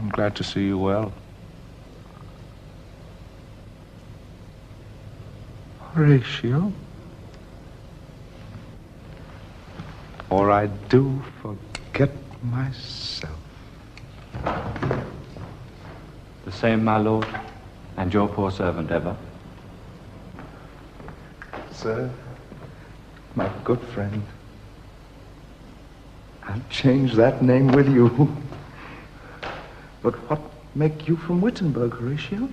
I'm glad to see you well. Horatio? Or I do forget myself. The same, my lord, and your poor servant ever. Sir, my good friend, I'll change that name with you. But what make you from Wittenberg, Horatio?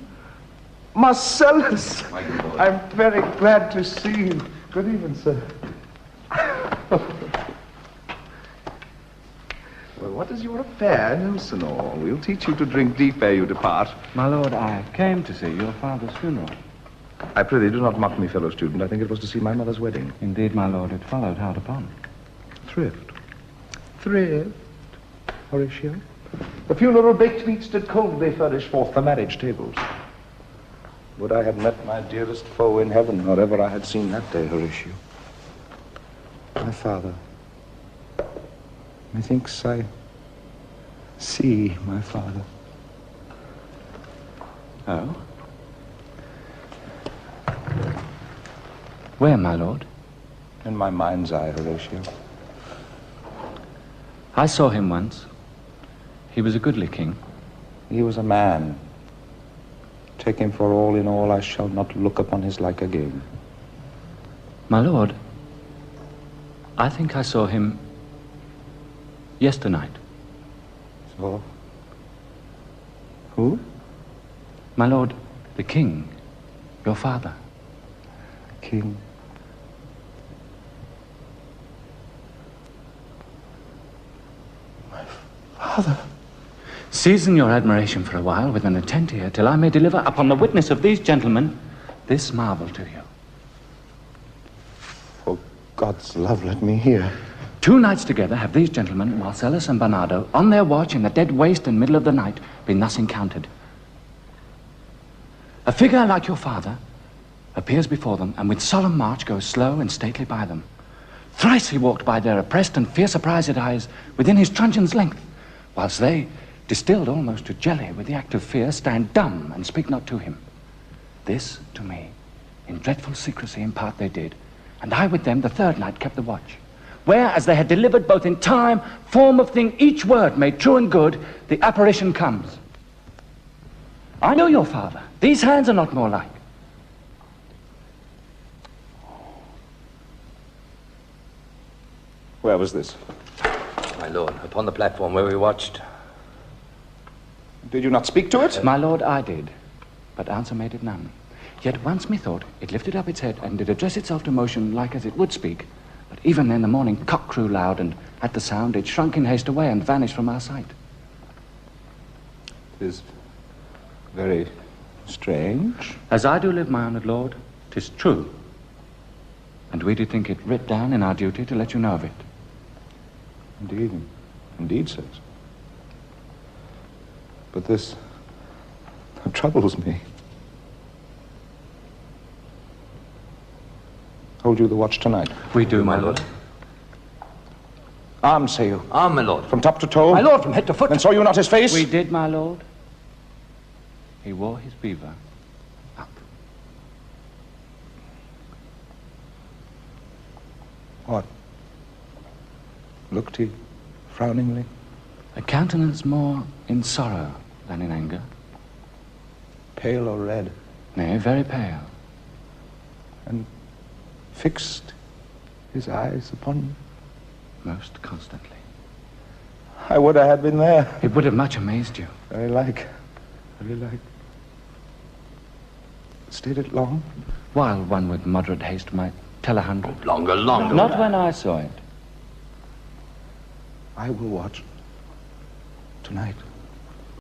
Marcellus! I'm very glad to see you. Good evening, sir. Well, what is your affair in Elsinore? We'll teach you to drink deep ere you depart. My lord, I came to see your father's funeral. I prithee, do not mock me, fellow student. I think it was to see my mother's wedding. Indeed, my lord, it followed hard upon. Thrift. Thrift, Horatio. The funeral baked meats did coldly furnish forth the marriage tables. Would I had met my dearest foe in heaven, or ever I had seen that day, Horatio. My father. Methinks I see my father. Oh? Where, my lord? In my mind's eye, Horatio. I saw him once. He was a goodly king. He was a man. Take him for all in all, I shall not look upon his like again. My lord, I think I saw him yesternight. So? Who? My lord, the king, your father. King. My father. Season your admiration for a while with an attent ear till I may deliver upon the witness of these gentlemen this marvel to you. For God's love, let me hear. 2 nights together have these gentlemen, Marcellus and Bernardo, on their watch in the dead waste and middle of the night, been thus encountered. A figure like your father appears before them, and with solemn march goes slow and stately by them. Thrice he walked by their oppressed and fear surprised eyes within his truncheon's length, whilst they, distilled almost to jelly with the act of fear, stand dumb and speak not to him. This to me, in dreadful secrecy in part they did, and I with them the 3rd night kept the watch, where, as they had delivered both in time, form of thing, each word made true and good, the apparition comes. I know your father. These hands are not more like. Where was this? My lord, upon the platform where we watched. Did you not speak to it? My lord, I did, but answer made it none. Yet once methought it lifted up its head and did address itself to motion like as it would speak. But even then the morning cock crew loud, and at the sound it shrunk in haste away and vanished from our sight. 'Tis very strange. As I do live, my honoured lord, 'tis true. And we did think it writ down in our duty to let you know of it. Indeed. Indeed, sirs. But this troubles me. Hold you the watch tonight? We do, my lord. Armed, say you? Armed, my lord. From top to toe? My lord, from head to foot. And saw you not his face? We did, my lord. He wore his beaver up. What? Looked he frowningly? A countenance more in sorrow than in anger. Pale or red? Nay, very pale. And fixed his eyes upon you? Most constantly. I would I had been there. It would have much amazed you. Very like. Very like. Stayed it long? While one with moderate haste might tell 100. Longer. Not when I saw it. I will watch tonight.